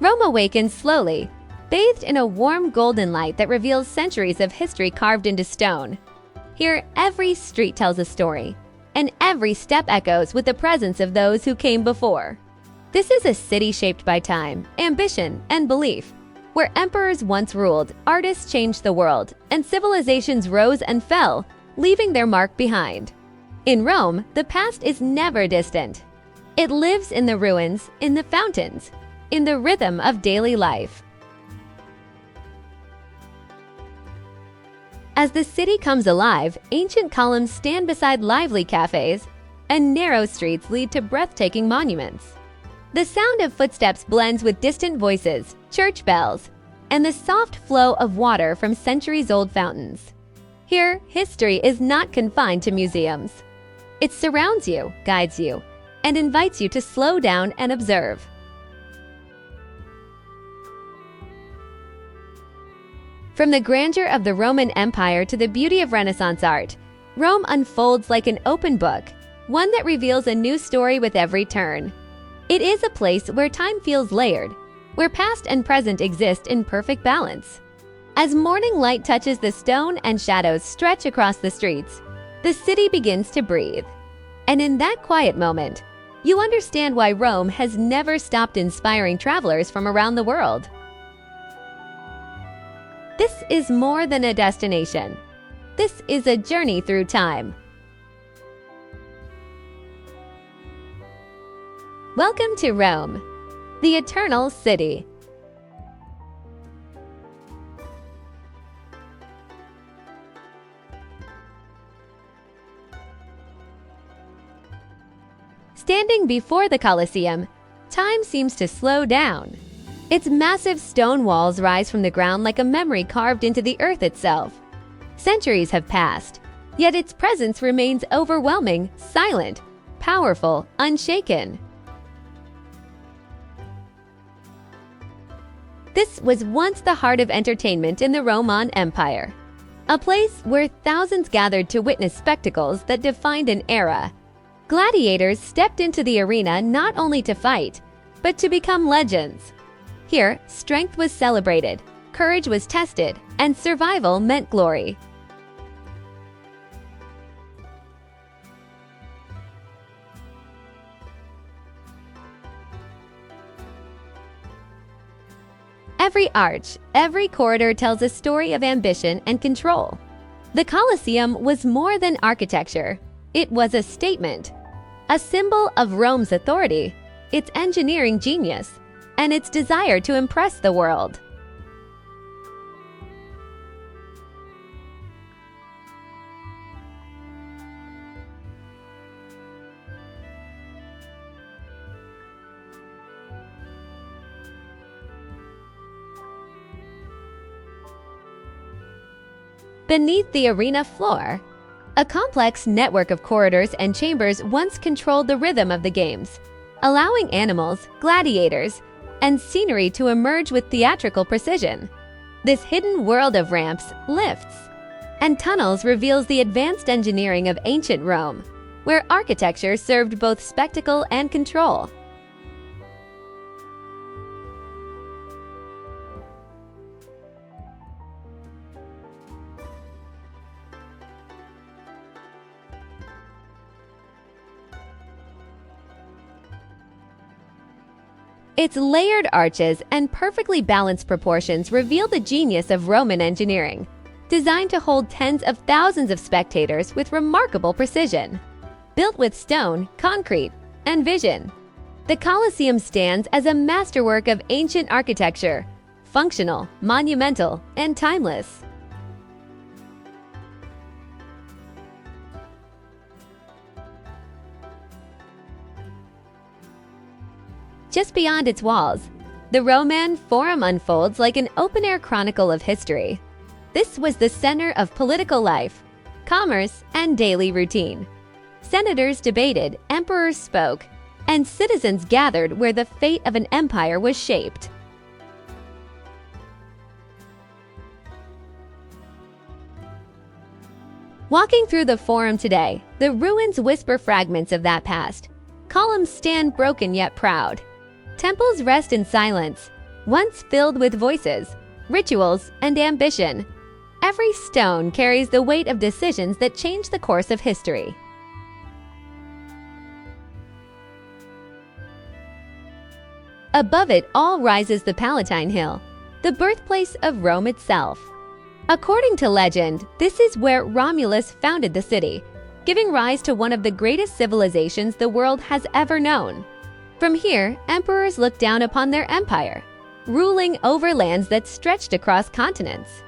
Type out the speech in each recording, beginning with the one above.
Rome awakens slowly, bathed in a warm golden light that reveals centuries of history carved into stone. Here, every street tells a story, and every step echoes with the presence of those who came before. This is a city shaped by time, ambition, and belief. Where emperors once ruled, artists changed the world, and civilizations rose and fell, leaving their mark behind. In Rome, the past is never distant. It lives in the ruins, in the fountains, in the rhythm of daily life. As the city comes alive, ancient columns stand beside lively cafes, and narrow streets lead to breathtaking monuments. The sound of footsteps blends with distant voices, church bells, and the soft flow of water from centuries-old fountains. Here, history is not confined to museums. It surrounds you, guides you, and invites you to slow down and observe. From the grandeur of the Roman Empire to the beauty of Renaissance art, Rome unfolds like an open book, one that reveals a new story with every turn. It is a place where time feels layered, where past and present exist in perfect balance. As morning light touches the stone and shadows stretch across the streets, the city begins to breathe. And in that quiet moment, you understand why Rome has never stopped inspiring travelers from around the world. This is more than a destination. This is a journey through time. Welcome to Rome, the eternal city. Standing before the Colosseum, time seems to slow down. Its massive stone walls rise from the ground like a memory carved into the earth itself. Centuries have passed, yet its presence remains overwhelming, silent, powerful, unshaken. This was once the heart of entertainment in the Roman Empire, a place where thousands gathered to witness spectacles that defined an era. Gladiators stepped into the arena not only to fight, but to become legends. Here, strength was celebrated, courage was tested, and survival meant glory. Every arch, every corridor tells a story of ambition and control. The Colosseum was more than architecture. It was a statement, a symbol of Rome's authority, its engineering genius, and its desire to impress the world. Beneath the arena floor, a complex network of corridors and chambers once controlled the rhythm of the games, allowing animals, gladiators, and scenery to emerge with theatrical precision. This hidden world of ramps, lifts, and tunnels reveals the advanced engineering of ancient Rome, where architecture served both spectacle and control. Its layered arches and perfectly balanced proportions reveal the genius of Roman engineering, designed to hold tens of thousands of spectators with remarkable precision. Built with stone, concrete, and vision, the Colosseum stands as a masterwork of ancient architecture, functional, monumental, and timeless. Just beyond its walls, the Roman Forum unfolds like an open-air chronicle of history. This was the center of political life, commerce, and daily routine. Senators debated, emperors spoke, and citizens gathered where the fate of an empire was shaped. Walking through the Forum today, the ruins whisper fragments of that past. Columns stand broken yet proud. Temples rest in silence, once filled with voices, rituals, and ambition. Every stone carries the weight of decisions that change the course of history. Above it all rises the Palatine Hill, the birthplace of Rome itself. According to legend, this is where Romulus founded the city, giving rise to one of the greatest civilizations the world has ever known. From here, emperors looked down upon their empire, ruling over lands that stretched across continents.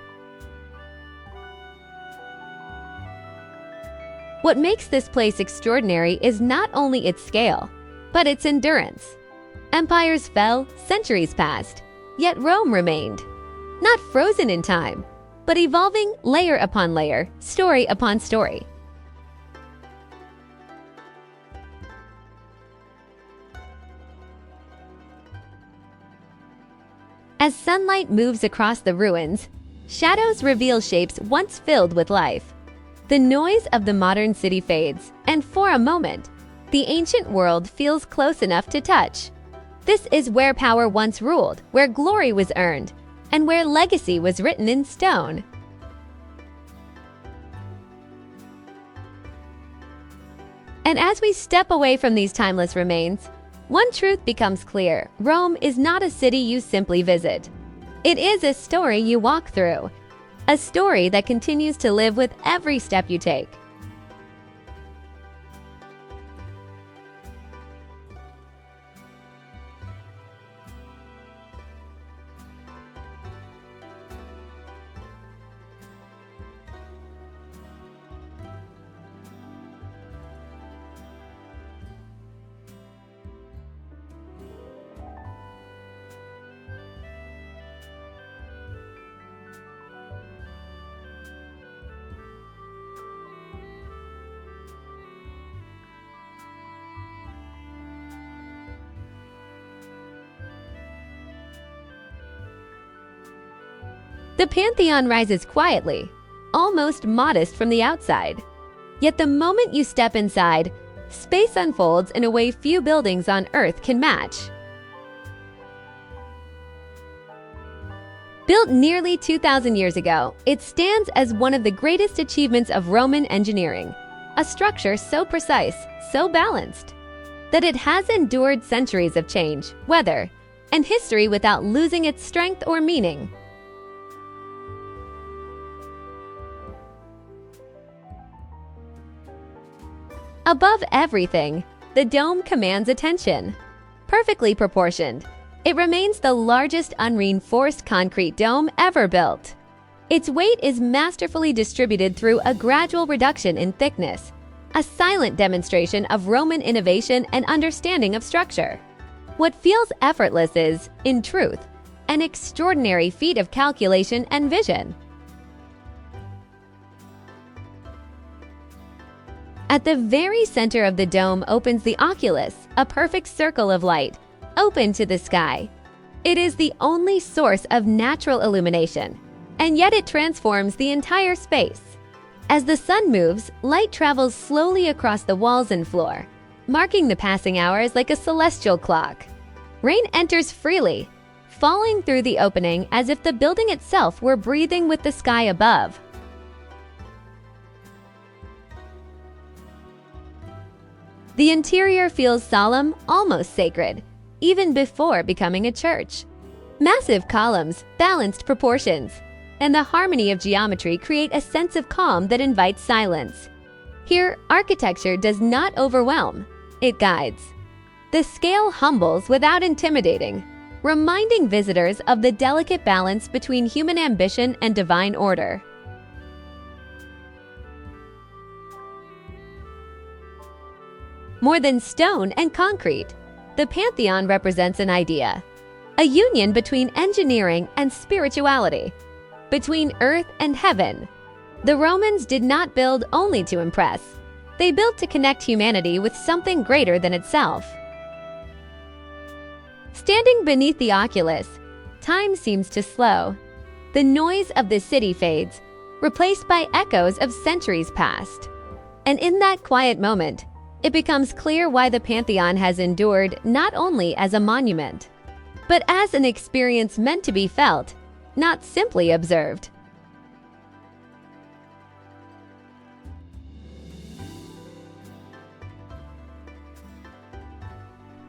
What makes this place extraordinary is not only its scale, but its endurance. Empires fell, centuries passed, yet Rome remained. Not frozen in time, but evolving layer upon layer, story upon story. As sunlight moves across the ruins, shadows reveal shapes once filled with life. The noise of the modern city fades, and for a moment, the ancient world feels close enough to touch. This is where power once ruled, where glory was earned, and where legacy was written in stone. And as we step away from these timeless remains, one truth becomes clear: Rome is not a city you simply visit. It is a story you walk through, a story that continues to live with every step you take. The Pantheon rises quietly, almost modest from the outside. Yet the moment you step inside, space unfolds in a way few buildings on Earth can match. Built nearly 2,000 years ago, it stands as one of the greatest achievements of Roman engineering, a structure so precise, so balanced, that it has endured centuries of change, weather, and history without losing its strength or meaning. Above everything, the dome commands attention. Perfectly proportioned, it remains the largest unreinforced concrete dome ever built. Its weight is masterfully distributed through a gradual reduction in thickness, a silent demonstration of Roman innovation and understanding of structure. What feels effortless is, in truth, an extraordinary feat of calculation and vision. At the very center of the dome opens the oculus, a perfect circle of light, open to the sky. It is the only source of natural illumination, and yet it transforms the entire space. As the sun moves, light travels slowly across the walls and floor, marking the passing hours like a celestial clock. Rain enters freely, falling through the opening as if the building itself were breathing with the sky above. The interior feels solemn, almost sacred, even before becoming a church. Massive columns, balanced proportions, and the harmony of geometry create a sense of calm that invites silence. Here, architecture does not overwhelm, it guides. The scale humbles without intimidating, reminding visitors of the delicate balance between human ambition and divine order. More than stone and concrete, the Pantheon represents an idea, a union between engineering and spirituality, between earth and heaven. The Romans did not build only to impress. They built to connect humanity with something greater than itself. Standing beneath the oculus, time seems to slow. The noise of the city fades, replaced by echoes of centuries past. And in that quiet moment, it becomes clear why the Pantheon has endured not only as a monument, but as an experience meant to be felt, not simply observed.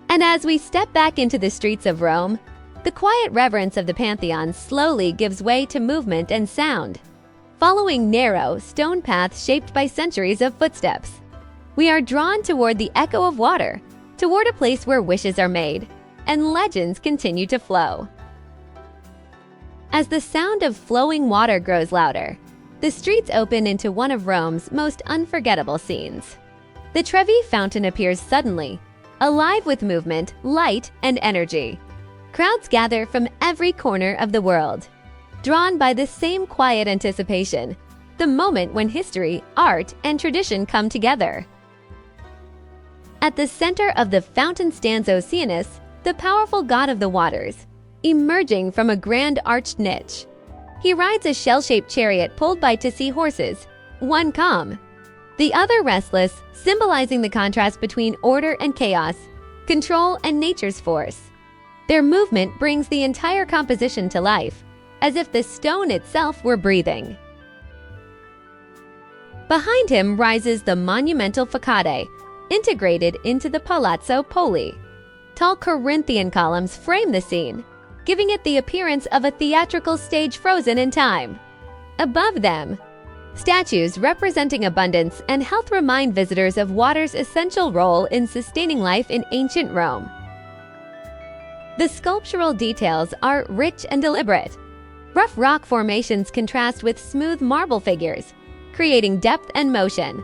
And as we step back into the streets of Rome, the quiet reverence of the Pantheon slowly gives way to movement and sound. Following narrow, stone paths shaped by centuries of footsteps, we are drawn toward the echo of water, toward a place where wishes are made, and legends continue to flow. As the sound of flowing water grows louder, the streets open into one of Rome's most unforgettable scenes. The Trevi fountain appears suddenly, alive with movement, light, and energy. Crowds gather from every corner of the world, drawn by the same quiet anticipation, the moment when history, art, and tradition come together. At the center of the fountain stands Oceanus, the powerful god of the waters, emerging from a grand arched niche. He rides a shell-shaped chariot pulled by to see horses, one calm, the other restless, symbolizing the contrast between order and chaos, control and nature's force. Their movement brings the entire composition to life, as if the stone itself were breathing. Behind him rises the monumental facade, integrated into the Palazzo Poli. Tall Corinthian columns frame the scene, giving it the appearance of a theatrical stage frozen in time. Above them, statues representing abundance and health remind visitors of water's essential role in sustaining life in ancient Rome. The sculptural details are rich and deliberate. Rough rock formations contrast with smooth marble figures, creating depth and motion.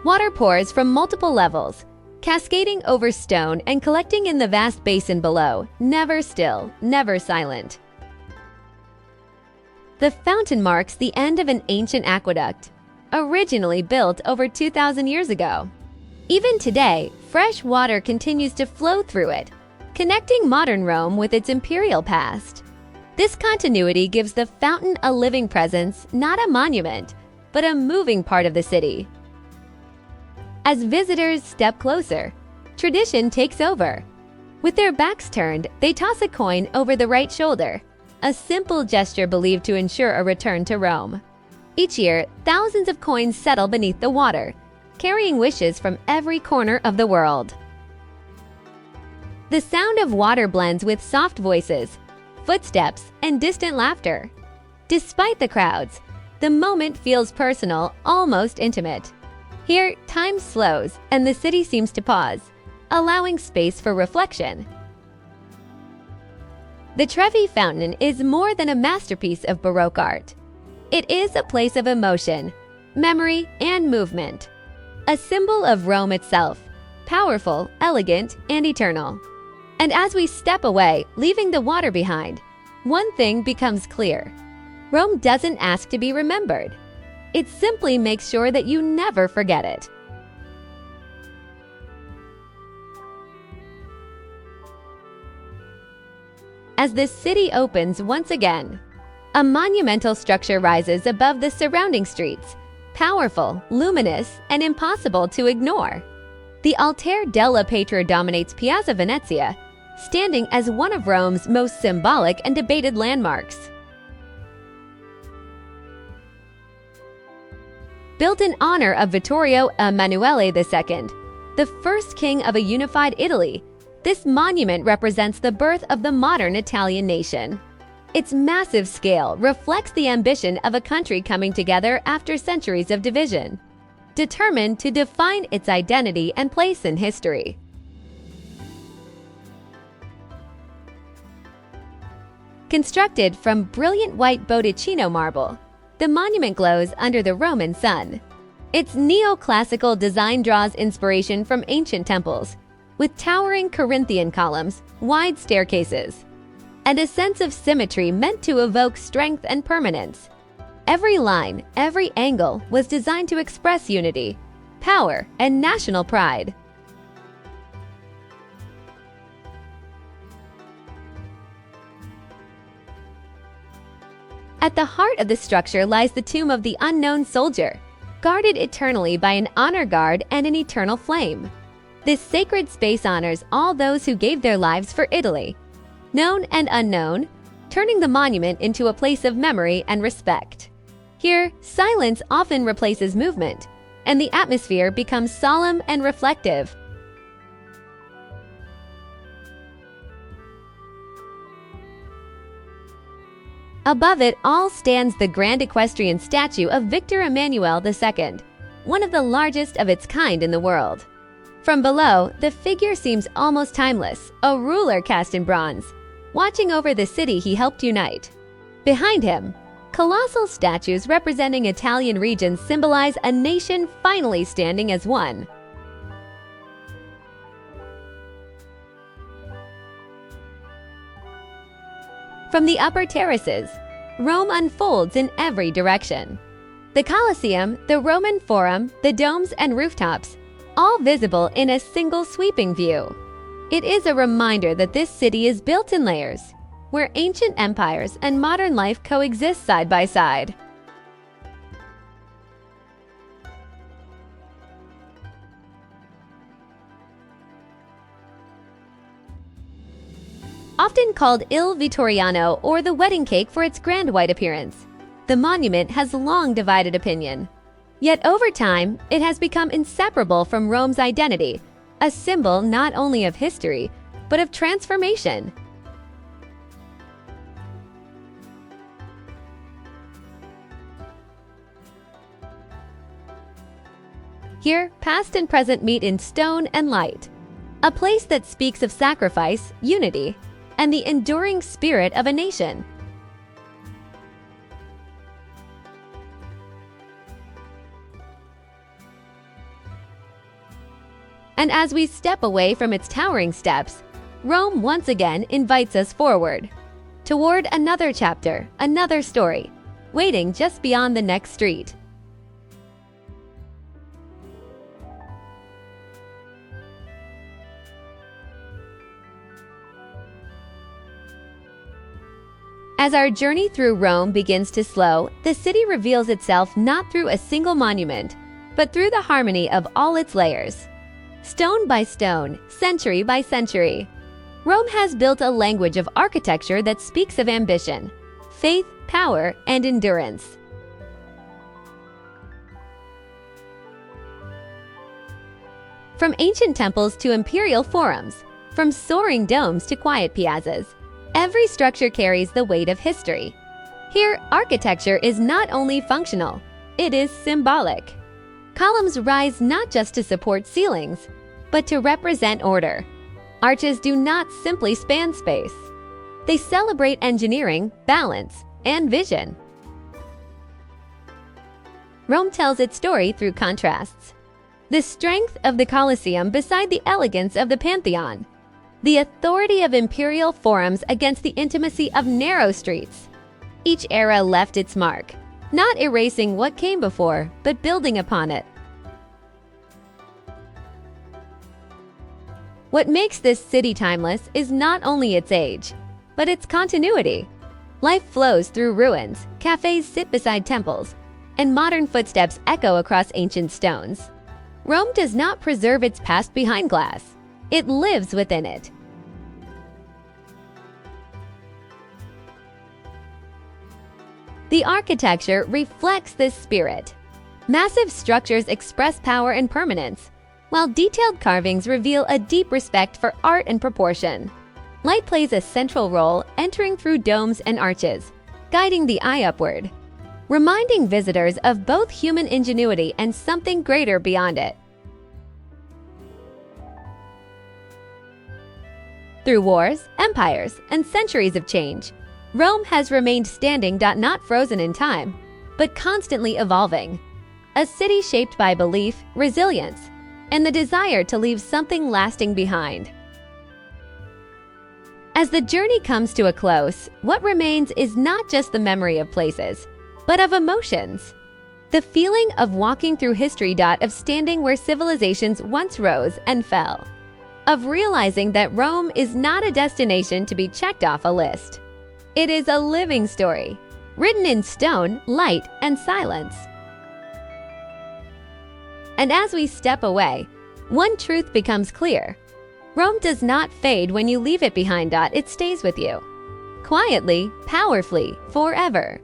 Water pours from multiple levels, cascading over stone and collecting in the vast basin below, never still, never silent. The fountain marks the end of an ancient aqueduct, originally built over 2,000 years ago. Even today, fresh water continues to flow through it, connecting modern Rome with its imperial past. This continuity gives the fountain a living presence, not a monument, but a moving part of the city. As visitors step closer, tradition takes over. With their backs turned, they toss a coin over the right shoulder, a simple gesture believed to ensure a return to Rome. Each year, thousands of coins settle beneath the water, carrying wishes from every corner of the world. The sound of water blends with soft voices, footsteps, and distant laughter. Despite the crowds, the moment feels personal, almost intimate. Here, time slows and the city seems to pause, allowing space for reflection. The Trevi Fountain is more than a masterpiece of Baroque art. It is a place of emotion, memory, and movement. A symbol of Rome itself, powerful, elegant, and eternal. And as we step away, leaving the water behind, one thing becomes clear. Rome doesn't ask to be remembered. It simply makes sure that you never forget it. As the city opens once again, a monumental structure rises above the surrounding streets, powerful, luminous, and impossible to ignore. The Altare della Patria dominates Piazza Venezia, standing as one of Rome's most symbolic and debated landmarks. Built in honor of Vittorio Emanuele II, the first king of a unified Italy, this monument represents the birth of the modern Italian nation. Its massive scale reflects the ambition of a country coming together after centuries of division, determined to define its identity and place in history. Constructed from brilliant white Botticino marble, the monument glows under the Roman sun. Its neoclassical design draws inspiration from ancient temples, with towering Corinthian columns, wide staircases, and a sense of symmetry meant to evoke strength and permanence. Every line, every angle was designed to express unity, power, and national pride. At the heart of the structure lies the tomb of the unknown soldier, guarded eternally by an honor guard and an eternal flame. This sacred space honors all those who gave their lives for Italy. known and unknown, turning the monument into a place of memory and respect. Here, silence often replaces movement, and the atmosphere becomes solemn and reflective. Above it all stands the grand equestrian statue of Victor Emmanuel II, one of the largest of its kind in the world. From below, the figure seems almost timeless, a ruler cast in bronze, watching over the city he helped unite. Behind him, colossal statues representing Italian regions symbolize a nation finally standing as one. From the upper terraces, Rome unfolds in every direction. The Colosseum, the Roman Forum, the domes and rooftops, all visible in a single sweeping view. It is a reminder that this city is built in layers, where ancient empires and modern life coexist side by side. Often called Il Vittoriano or the wedding cake for its grand white appearance, the monument has long divided opinion. Yet over time, it has become inseparable from Rome's identity, a symbol not only of history, but of transformation. Here, past and present meet in stone and light, a place that speaks of sacrifice, unity, and the enduring spirit of a nation. And as we step away from its towering steps, Rome once again invites us forward, toward another chapter, another story, waiting just beyond the next street. As our journey through Rome begins to slow, the city reveals itself not through a single monument, but through the harmony of all its layers. Stone by stone, century by century, Rome has built a language of architecture that speaks of ambition, faith, power, and endurance. From ancient temples to imperial forums, from soaring domes to quiet piazzas, every structure carries the weight of history. Here, architecture is not only functional, it is symbolic. Columns rise not just to support ceilings, but to represent order. Arches do not simply span space. They celebrate engineering, balance, and vision. Rome tells its story through contrasts. The strength of the Colosseum beside the elegance of the Pantheon. The authority of imperial forums against the intimacy of narrow streets. Each era left its mark, not erasing what came before, but building upon it. What makes this city timeless is not only its age, but its continuity. Life flows through ruins, cafes sit beside temples, and modern footsteps echo across ancient stones. Rome does not preserve its past behind glass. It lives within it. The architecture reflects this spirit. Massive structures express power and permanence, while detailed carvings reveal a deep respect for art and proportion. Light plays a central role, entering through domes and arches, guiding the eye upward, reminding visitors of both human ingenuity and something greater beyond it. Through wars, empires, and centuries of change, Rome has remained standing, not frozen in time, but constantly evolving. A city shaped by belief, resilience, and the desire to leave something lasting behind. As the journey comes to a close, what remains is not just the memory of places, but of emotions. The feeling of walking through history, of standing where civilizations once rose and fell. Of realizing that Rome is not a destination to be checked off a list. It is a living story, written in stone, light, and silence. And as we step away, one truth becomes clear. Rome does not fade when you leave it behind. It stays with you. Quietly, powerfully, forever.